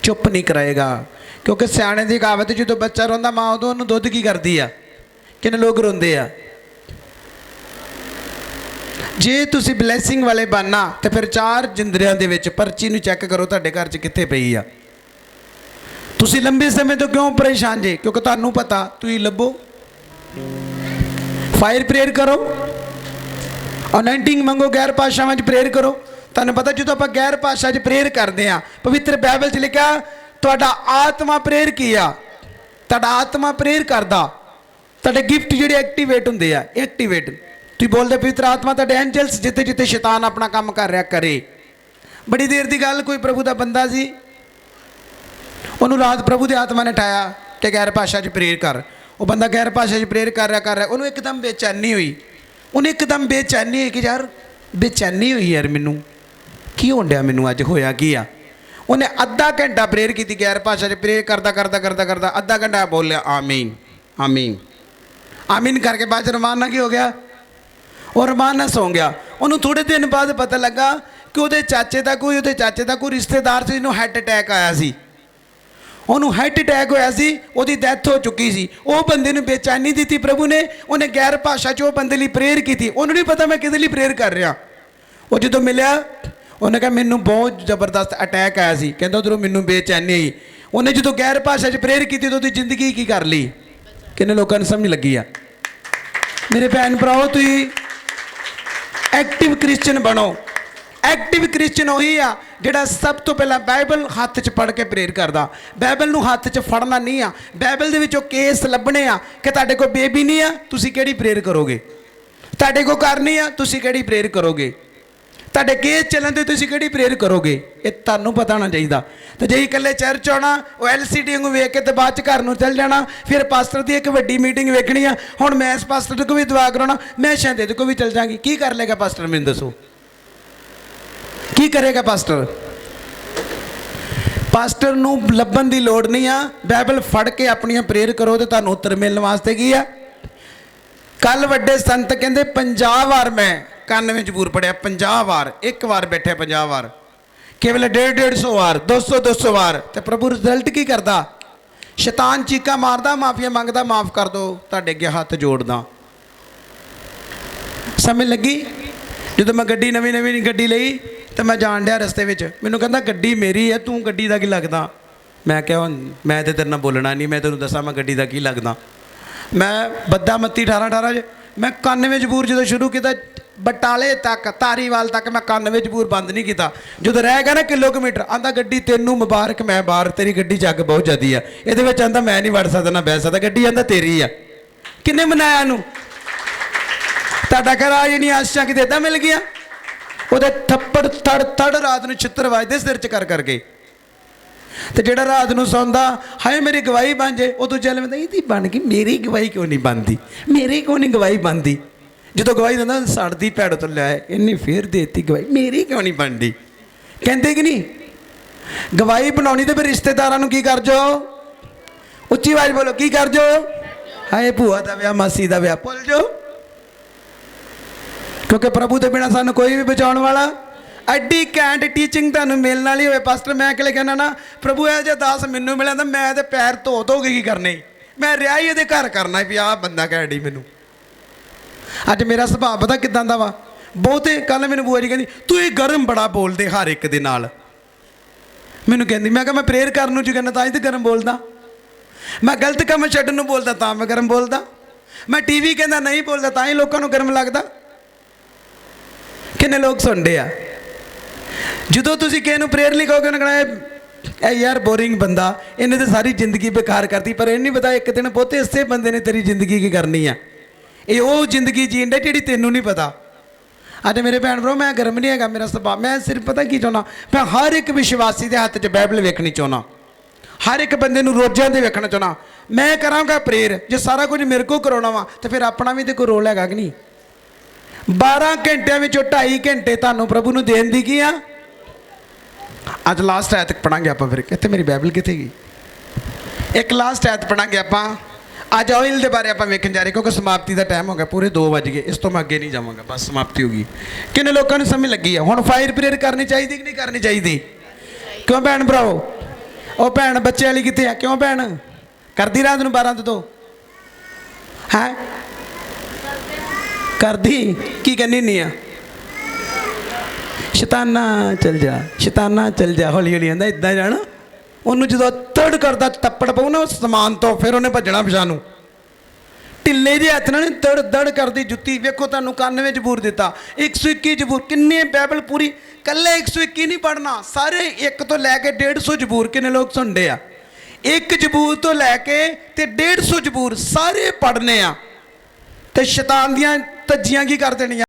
ਚੁੱਪ ਨਹੀਂ ਕਰਾਏਗਾ। ਕਿਉਂਕਿ ਸਿਆਣੇ ਦੀ ਕਹਾਵਤ, ਜਦੋਂ ਬੱਚਾ ਰੋਂਦਾ ਮਾਂ ਉਦੋਂ ਉਹਨੂੰ ਦੁੱਧ ਕੀ ਕਰਦੀ ਆ। ਕਿੰਨੇ ਲੋਕ ਰੋਂਦੇ ਆ? ਜੇ ਤੁਸੀਂ ਬਲੇਸਿੰਗ ਵਾਲੇ ਬਣਨਾ ਤੇ ਫਿਰ 4 ਜਿੰਦਰਿਆਂ ਦੇ ਵਿੱਚ ਪਰਚੀ ਨੂੰ ਚੈੱਕ ਕਰੋ ਤੁਹਾਡੇ ਘਰ 'ਚ ਕਿੱਥੇ ਪਈ ਆ। ਤੁਸੀਂ ਲੰਬੇ ਸਮੇਂ ਤੋਂ ਕਿਉਂ ਪਰੇਸ਼ਾਨ ਜੇ? ਕਿਉਂਕਿ ਤੁਹਾਨੂੰ ਪਤਾ, ਤੁਸੀਂ ਲੱਭੋ, ਫਾਇਰ ਪ੍ਰੇਅਰ ਕਰੋ, ਅਨੈਂਟਿੰਗ ਮੰਗੋ, ਗੈਰ ਭਾਸ਼ਾਵਾਂ 'ਚ ਪ੍ਰੇਅਰ ਕਰੋ। ਤੁਹਾਨੂੰ ਪਤਾ ਜਦੋਂ ਆਪਾਂ ਗੈਰ ਭਾਸ਼ਾ 'ਚ ਪ੍ਰੇਅਰ ਕਰਦੇ ਆ, ਪਵਿੱਤਰ ਬਾਈਬਲ 'ਚ ਲਿਖਿਆ ਤੁਹਾਡਾ ਆਤਮਾ ਪ੍ਰੇਅਰ ਕੀ ਆ? ਤੁਹਾਡਾ ਆਤਮਾ ਪ੍ਰੇਅਰ ਕਰਦਾ, ਤੁਹਾਡੇ ਗਿਫਟ ਜਿਹੜੇ ਐਕਟੀਵੇਟ ਹੁੰਦੇ ਆ, ਐਕਟੀਵੇਟ। ਤੁਸੀਂ ਬੋਲਦੇ ਪਵਿੱਤਰ ਆਤਮਾ ਤੁਹਾਡੇ ਐਂਜਲਸ ਜਿੱਥੇ ਜਿੱਥੇ ਸ਼ੈਤਾਨ ਆਪਣਾ ਕੰਮ ਕਰ ਰਿਹਾ ਕਰੇ। ਬੜੀ ਦੇਰ ਦੀ ਗੱਲ, ਕੋਈ ਪ੍ਰਭੂ ਦਾ ਬੰਦਾ ਸੀ, ਉਹਨੂੰ ਰਾਤ ਪ੍ਰਭੂ ਦੇ ਆਤਮਾ ਨੇ ਉਠਾਇਆ ਕਿ ਗੈਰ ਭਾਸ਼ਾ 'ਚ ਪ੍ਰੇਅਰ ਕਰ। ਉਹ ਬੰਦਾ ਗੈਰ ਭਾਸ਼ਾ 'ਚ ਪ੍ਰੇਅਰ ਕਰ ਰਿਹਾ, ਉਹਨੂੰ ਇੱਕਦਮ ਬੇਚੈਨੀ ਹੋਈ। ਉਹਨੇ ਇੱਕਦਮ ਬੇਚੈਨੀ ਹੋਈ ਕਿ ਯਾਰ ਬੇਚੈਨੀ ਹੋਈ, ਯਾਰ ਮੈਨੂੰ ਕੀ ਹੋਣ ਡਿਆ, ਮੈਨੂੰ ਅੱਜ ਹੋਇਆ ਕੀ ਆ? ਉਹਨੇ ਅੱਧਾ ਘੰਟਾ ਪ੍ਰੇਅਰ ਕੀਤੀ ਗੈਰ ਭਾਸ਼ਾ 'ਚ, ਪ੍ਰੇਅਰ ਕਰਦਾ ਅੱਧਾ ਘੰਟਾ ਬੋਲਿਆ ਆਮੀਨ ਆਮੀਨ ਆਮੀਨ ਕਰਕੇ ਬਾਅਦ 'ਚ ਰਮਾਨ ਨਾਲ ਕੀ ਹੋ ਗਿਆ? ਉਹ ਰਮਾਨ ਨਾਲ ਸੌਂ ਗਿਆ। ਉਹਨੂੰ ਥੋੜ੍ਹੇ ਦਿਨ ਬਾਅਦ ਪਤਾ ਲੱਗਾ ਕਿ ਉਹਦੇ ਚਾਚੇ ਦਾ ਕੋਈ ਰਿਸ਼ਤੇਦਾਰ ਸੀ ਜਿਹਨੂੰ ਹੈਡ ਅਟੈਕ ਆਇਆ ਸੀ। ਉਹਨੂੰ ਹੈਡ ਅਟੈਕ ਹੋਇਆ ਸੀ, ਉਹਦੀ ਡੈਥ ਹੋ ਚੁੱਕੀ ਸੀ। ਉਹ ਬੰਦੇ ਨੂੰ ਬੇਚੈਨੀ ਦਿੱਤੀ ਪ੍ਰਭੂ ਨੇ। ਉਹਨੇ ਗੈਰ ਭਾਸ਼ਾ 'ਚ ਉਹ ਬੰਦੇ ਲਈ ਪ੍ਰੇਅਰ ਕੀਤੀ। ਉਹਨੂੰ ਨਹੀਂ ਪਤਾ ਮੈਂ ਕਿਹਦੇ ਲਈ ਪ੍ਰੇਅਰ ਕਰ ਰਿਹਾ। ਉਹ ਜਦੋਂ ਮਿਲਿਆ, ਉਹਨੇ ਕਿਹਾ ਮੈਨੂੰ ਬਹੁਤ ਜ਼ਬਰਦਸਤ ਅਟੈਕ ਆਇਆ ਸੀ। ਕਹਿੰਦਾ ਉਧਰੋਂ ਮੈਨੂੰ ਬੇਚੈਨੀ ਆਈ। ਉਹਨੇ ਜਦੋਂ ਗੈਰ ਭਾਸ਼ਾ 'ਚ ਪ੍ਰੇਅਰ ਕੀਤੀ ਤਾਂ ਉਹਦੀ ਜ਼ਿੰਦਗੀ ਕੀ ਕਰ ਲਈ? ਕਿੰਨੇ ਲੋਕਾਂ ਨੂੰ ਸਮਝ ਲੱਗੀ ਆ? ਮੇਰੇ ਭੈਣ ਭਰਾਓ, ਤੁਸੀਂ ਐਕਟਿਵ ਕ੍ਰਿਸਚਨ ਬਣੋ। ਐਕਟਿਵ ਕ੍ਰਿਸਚਨ ਉਹੀ ਆ ਜਿਹੜਾ ਸਭ ਤੋਂ ਪਹਿਲਾਂ ਬਾਈਬਲ ਹੱਥ 'ਚ ਫੜ ਕੇ ਪ੍ਰੇਅਰ ਕਰਦਾ। ਬਾਈਬਲ ਨੂੰ ਹੱਥ 'ਚ ਫੜਨਾ ਨਹੀਂ ਆ। ਬਾਈਬਲ ਦੇ ਵਿੱਚੋਂ ਕੇਸ ਲੱਭਣੇ ਆ ਕਿ ਤੁਹਾਡੇ ਕੋਲ ਬੇਬੀ ਨਹੀਂ ਆ, ਤੁਸੀਂ ਕਿਹੜੀ ਪ੍ਰੇਅਰ ਕਰੋਗੇ? ਤੁਹਾਡੇ ਕੋਲ ਘਰ ਨਹੀਂ ਆ, ਤੁਸੀਂ ਕਿਹੜੀ ਪ੍ਰੇਅਰ ਕਰੋਗੇ? ਤੁਹਾਡੇ ਕੇਸ ਚੱਲਣ ਤੇ ਤੁਸੀਂ ਕਿਹੜੀ ਪ੍ਰੇਅਰ ਕਰੋਗੇ? ਇਹ ਤੁਹਾਨੂੰ ਪਤਾ ਹੋਣਾ ਚਾਹੀਦਾ। ਤੇ ਜੇ ਇਕੱਲੇ ਚਰਚ ਆਉਣਾ, ਉਹ LCD ਨੂੰ ਵੇਖ ਕੇ ਤੇ ਬਾਅਦ 'ਚ ਘਰ ਨੂੰ ਚੱਲ ਜਾਣਾ, ਫਿਰ ਪਾਸਟਰ ਦੀ ਇੱਕ ਵੱਡੀ ਮੀਟਿੰਗ ਵੇਖਣੀ ਆ। ਹੁਣ ਮੈਂ ਇਸ ਪਾਸਟਰ ਤੋਂ ਵੀ ਦੁਆ ਕਰਾਉਣਾ, ਮੈਂ ਸ਼ਾਇਦ ਇਹਦੇ ਕੋਲ ਵੀ ਚੱਲ ਜਾਵਾਂਗੀ। ਕੀ ਕਰ ਲੇਗਾ ਪਾਸਟਰ? ਮੈਨੂੰ ਦੱਸੋ, ਕੀ ਕਰੇਗਾ ਪਾਸਟਰ? ਪਾਸਟਰ ਨੂੰ ਲੱਭਣ ਦੀ ਲੋੜ ਨਹੀਂ ਆ। ਬਾਈਬਲ ਫੜ ਕੇ ਆਪਣੀਆਂ ਪ੍ਰੇਅਰ ਕਰੋ ਤੇ ਤੁਹਾਨੂੰ ਉੱਤਰ ਮਿਲਣ ਵਾਸਤੇ ਕੀ ਆ। ਕੱਲ ਵੱਡੇ ਸੰਤ ਕਹਿੰਦੇ 50 ਵਾਰ ਮੈਂ ਕੰਨ ਵਿੱਚ ਜ਼ਰੂਰ ਪੜਿਆ, 50 ਵਾਰ। ਇੱਕ ਵਾਰ ਬੈਠੇ 50 ਵਾਰ, ਕੇਵਲ 150 ਵਾਰ, 200 ਵਾਰ। ਤੇ ਪ੍ਰਭੂ ਰਿਜ਼ਲਟ ਕੀ ਕਰਦਾ? ਸ਼ੈਤਾਨ ਚੀਕਾਂ ਮਾਰਦਾ, ਮਾਫੀਆ ਮੰਗਦਾ, ਮਾਫ ਕਰ ਦੋ, ਤੁਹਾਡੇ ਅੱਗੇ ਹੱਥ ਜੋੜਦਾ। ਸਮਝ ਲੱਗੀ ਜਦੋਂ ਮੈਂ ਗੱਡੀ ਨਵੀਂ ਗੱਡੀ ਲਈ ਤੇ ਮੈਂ ਜਾਣ ਡਿਆ ਰਸਤੇ ਵਿੱਚ, ਮੈਨੂੰ ਕਹਿੰਦਾ ਗੱਡੀ ਮੇਰੀ ਹੈ, ਤੂੰ ਗੱਡੀ ਦਾ ਕੀ ਲੱਗਦਾ। ਮੈਂ ਕਿਹਾ ਮੈਂ ਤੇ ਤੇਰੇ ਨਾਲ ਬੋਲਣਾ ਨਹੀਂ, ਮੈਂ ਤੈਨੂੰ ਦੱਸਾਂ ਮੈਂ ਗੱਡੀ ਦਾ ਕੀ ਲੱਗਦਾ। ਮੈਂ ਬੱਦਾ ਮੱਤੀ 18 'ਚ ਮੈਂ 91 ਜਬੂਰ ਜਦੋਂ ਸ਼ੁਰੂ ਕੀਤਾ, ਬਟਾਲੇ ਤੱਕ ਧਾਰੀਵਾਲ ਤੱਕ ਮੈਂ 91 ਜਬੂਰ ਬੰਦ ਨਹੀਂ ਕੀਤਾ। ਜਦੋਂ ਰਹਿ ਗਿਆ ਨਾ ਕਿਲੋਮੀਟਰ, ਆਂਦਾ ਗੱਡੀ ਤੈਨੂੰ ਮੁਬਾਰਕ, ਮੈਂ ਬਾਹਰ, ਤੇਰੀ ਗੱਡੀ ਜੱਗ ਬਹੁਤ ਜ਼ਿਆਦੀ ਆ, ਇਹਦੇ ਵਿੱਚ ਆਂਦਾ ਮੈਂ ਨਹੀਂ ਵੜ ਸਕਦਾ ਨਾ ਬਹਿ ਸਕਦਾ, ਗੱਡੀ ਆਂਦਾ ਤੇਰੀ ਆ। ਕਿੰਨੇ ਮਨਾਇਆ ਇਹਨੂੰ? ਤੁਹਾਡਾ ਘਰ ਆ ਜਿਹੜੀ ਆਸ਼ਾ ਕਿਤੇ ਇੱਦਾਂ ਮਿਲ ਗਿਆ। ਉਹਦੇ ਥੱਪੜ ਥੜ ਰਾਤ ਨੂੰ ਛਿੱਤਰ ਵੱਜਦੇ ਸਿਰ 'ਚ ਕਰ ਕਰਕੇ। ਤੇ ਜਿਹੜਾ ਰਾਤ ਨੂੰ ਸੌਂਦਾ ਹਾਏ ਮੇਰੀ ਗਵਾਹੀ ਬਣ ਜੇ, ਉਹ ਦੂਜੇ ਵਾਲੇ ਕਹਿੰਦਾ ਇਹਦੀ ਬਣ ਗਈ, ਮੇਰੀ ਗਵਾਹੀ ਕਿਉਂ ਨਹੀਂ ਬਣਦੀ, ਮੇਰੀ ਕਿਉਂ ਨਹੀਂ ਗਵਾਹੀ ਬਣਦੀ। ਜਦੋਂ ਗਵਾਹੀ ਦਿੰਦਾ ਸੜਦੀ ਭੈੜ ਤੋਂ ਲਿਆ ਇਹਨੇ ਫੇਰ ਦੇਤੀ ਗਵਾਹੀ, ਮੇਰੀ ਕਿਉਂ ਨਹੀਂ ਬਣਦੀ। ਕਹਿੰਦੇ ਕਿ ਨਹੀਂ ਗਵਾਹੀ ਬਣਾਉਣੀ ਤੇ ਫਿਰ ਰਿਸ਼ਤੇਦਾਰਾਂ ਨੂੰ ਕੀ ਕਰ ਜੋ, ਉੱਚੀ ਆਵਾਜ਼ ਬੋਲੋ, ਕੀ ਕਰ ਜੋ। ਹਾਏ ਭੂਆ ਦਾ ਵਿਆਹ, ਮਾਸੀ ਦਾ ਵਿਆਹ ਭੁੱਲ ਜੋ, ਕਿਉਂਕਿ ਪ੍ਰਭੂ ਦੇ ਬਿਨਾਂ ਸਾਨੂੰ ਕੋਈ ਵੀ ਬਚਾਉਣ ਵਾਲਾ। ਐਡੀ ਘੈਂਟ ਟੀਚਿੰਗ ਤੁਹਾਨੂੰ ਮਿਲਣ ਵਾਲੀ ਹੋਵੇ ਪਾਸਟਰ, ਮੈਂ ਅਕਲੇ ਕਹਿੰਦਾ ਨਾ ਪ੍ਰਭੂ ਇਹ ਜੇ ਦਾਸ ਮੈਨੂੰ ਮਿਲਿਆ ਤਾਂ ਮੈਂ ਤੇ ਪੈਰ ਧੋ ਕੇ ਕੀ ਕਰਨੇ, ਮੈਂ ਰਿਹਾ ਹੀ ਇਹਦੇ ਘਰ ਕਰਨਾ ਵੀ ਆਹ ਬੰਦਾ ਘੈਂਟ ਮੈਨੂੰ। ਅੱਜ ਮੇਰਾ ਸੁਭਾਅ ਪਤਾ ਕਿੱਦਾਂ ਦਾ ਵਾ, ਬਹੁਤੇ ਕੱਲ ਮੈਨੂੰ ਬੂਆ ਜੀ ਕਹਿੰਦੀ ਤੂੰ ਇਹ ਗਰਮ ਬੜਾ ਬੋਲਦੇ ਹਰ ਇੱਕ ਦੇ ਨਾਲ। ਮੈਨੂੰ ਕਹਿੰਦੀ, ਮੈਂ ਕਿਹਾ ਮੈਂ ਪ੍ਰੇਅਰ ਕਰਨ ਨੂੰ ਜੀ ਕਹਿੰਦਾ ਤਾਂ ਹੀ ਤਾਂ ਗਰਮ ਬੋਲਦਾ, ਮੈਂ ਗਲਤ ਕੰਮ ਛੱਡਣ ਨੂੰ ਬੋਲਦਾ ਤਾਂ ਮੈਂ ਗਰਮ ਬੋਲਦਾ, ਮੈਂ ਟੀਵੀ ਕਹਿੰਦਾ ਨਹੀਂ ਬੋਲਦਾ ਤਾਂ ਹੀ ਲੋਕਾਂ ਨੂੰ ਗਰਮ ਲੱਗਦਾ। ਕਿੰਨੇ ਲੋਕ ਸੁਣਦੇ ਆ। ਜਦੋਂ ਤੁਸੀਂ ਕਿਸੇ ਨੂੰ ਪ੍ਰੇਅਰ ਲਈ ਕਹੋਗੇ ਉਹਨੇ ਕਹਿਣਾ ਇਹ ਯਾਰ ਬੋਰਿੰਗ ਬੰਦਾ, ਇਹਨੇ ਤਾਂ ਸਾਰੀ ਜ਼ਿੰਦਗੀ ਬੇਕਾਰ ਕਰਤੀ। ਪਰ ਇਹ ਨਹੀਂ ਪਤਾ ਇੱਕ ਦਿਨ ਪੁੱਤ ਇਸੇ ਬੰਦੇ ਨੇ ਤੇਰੀ ਜ਼ਿੰਦਗੀ ਕੀ ਕਰਨੀ ਆ, ਇਹ ਉਹ ਜ਼ਿੰਦਗੀ ਜੀਣ ਡਿਆ ਜਿਹੜੀ ਤੈਨੂੰ ਨਹੀਂ ਪਤਾ। ਅੱਜ ਮੇਰੇ ਭੈਣ ਭਰਾ ਮੈਂ ਗਰਮ ਨਹੀਂ ਹੈਗਾ ਮੇਰਾ ਸੁਭਾਅ, ਮੈਂ ਸਿਰਫ ਪਤਾ ਕੀ ਚਾਹੁੰਦਾ, ਮੈਂ ਹਰ ਇੱਕ ਵਿਸ਼ਵਾਸੀ ਦੇ ਹੱਥ 'ਚ ਬਾਈਬਲ ਵੇਖਣੀ ਚਾਹੁੰਦਾ, ਹਰ ਇੱਕ ਬੰਦੇ ਨੂੰ ਰੋਜ਼ਾਂ ਦੇ ਵੇਖਣਾ ਚਾਹੁੰਦਾ। ਮੈਂ ਕਰਾਂਗਾ ਪ੍ਰੇਅਰ, ਜੇ ਸਾਰਾ ਕੁਝ ਮੇਰੇ ਕੋਲ ਕਰਾਉਣਾ ਵਾ ਤਾਂ ਫਿਰ ਆਪਣਾ ਵੀ ਤਾਂ ਕੋਈ ਰੋਲ ਹੈਗਾ ਕਿ ਨਹੀਂ। 12 ਘੰਟਿਆਂ ਵਿੱਚੋਂ 2.5 ਘੰਟੇ ਤੁਹਾਨੂੰ ਪ੍ਰਭੂ ਨੂੰ ਦੇਣ ਦੀ ਕੀ ਆ। ਅੱਜ ਲਾਸਟ ਐਤ ਪੜਾਂਗੇ ਆਪਾਂ, ਫਿਰ ਕਿੱਥੇ ਮੇਰੀ ਬਾਈਬਲ ਕਿੱਥੇ ਗਈ। ਇੱਕ ਲਾਸਟ ਐਤ ਪੜਾਂਗੇ ਆਪਾਂ ਅੱਜ, ਆਇਲ ਦੇ ਬਾਰੇ ਆਪਾਂ ਵੇਖਣ ਜਾ ਰਹੇ ਕਿਉਂਕਿ ਸਮਾਪਤੀ ਦਾ ਟਾਈਮ ਹੋ ਗਿਆ, ਪੂਰੇ 2 ਵੱਜ ਗਏ, ਇਸ ਤੋਂ ਮੈਂ ਅੱਗੇ ਨਹੀਂ ਜਾਵਾਂਗਾ, ਬਸ ਸਮਾਪਤੀ ਹੋ ਗਈ। ਕਿੰਨੇ ਲੋਕਾਂ ਨੂੰ ਸਮਝ ਲੱਗੀ ਆ ਹੁਣ ਫਾਇਰ ਪ੍ਰੇਅਰ ਕਰਨੀ ਚਾਹੀਦੀ ਕਿ ਨਹੀਂ ਕਰਨੀ ਚਾਹੀਦੀ। ਕਿਉਂ ਭੈਣ ਭਰਾਓ, ਉਹ ਭੈਣ ਬੱਚੇ ਵਾਲੀ ਕਿੱਥੇ ਆ, ਕਿਉਂ ਭੈਣ ਕਰਦੀ ਰਾਤ ਨੂੰ 12 ਤੋਂ ਹੈ ਕਰਦੀ ਕੀ ਕਹਿੰਦੀ ਨਹੀਂ ਆ, ਸ਼ੈਤਾਨਾ ਚੱਲ ਜਾ, ਸ਼ੈਤਾਨਾ ਚੱਲ ਜਾ, ਹੌਲੀ ਹੌਲੀ ਆਂਦਾ ਇੱਦਾਂ ਜਾਣਾ। ਉਹਨੂੰ ਜਦੋਂ ਤੜ ਕਰਦਾ ਤੱਪੜ ਪਊ ਨਾ ਸਮਾਨ ਤੋਂ, ਫਿਰ ਉਹਨੇ ਭੱਜਣਾ ਪਿਛਾਂ ਨੂੰ। ਢਿੱਲੇ ਜਿਹੇ ਹੱਥ ਨਾਲ ਦੜ ਦੜ ਕਰਦੀ ਜੁੱਤੀ। ਵੇਖੋ ਤੁਹਾਨੂੰ 91 ਜਬੂਰ ਦਿੱਤਾ, 121 ਜਬੂਰ, ਕਿੰਨੇ ਬਾਈਬਲ ਪੂਰੀ ਕੱਲੇ 121 ਨਹੀਂ ਪੜ੍ਹਨਾ, ਸਾਰੇ 1 ਤੋਂ ਲੈ ਕੇ 150 ਜਬੂਰ। ਕਿੰਨੇ ਲੋਕ ਸੁਣਦੇ ਆ, 1 ਜਬੂਰ ਤੋਂ ਲੈ ਕੇ ਤੇ 150 ਜਬੂਰ ਸਾਰੇ ਪੜ੍ਹਨੇ ਆ। ਤੇ ਸ਼ੈਤਾਨ ਦੀਆਂ ਧੱਜੀਆਂ ਕੀ ਕਰ ਦੇਣੀਆਂ।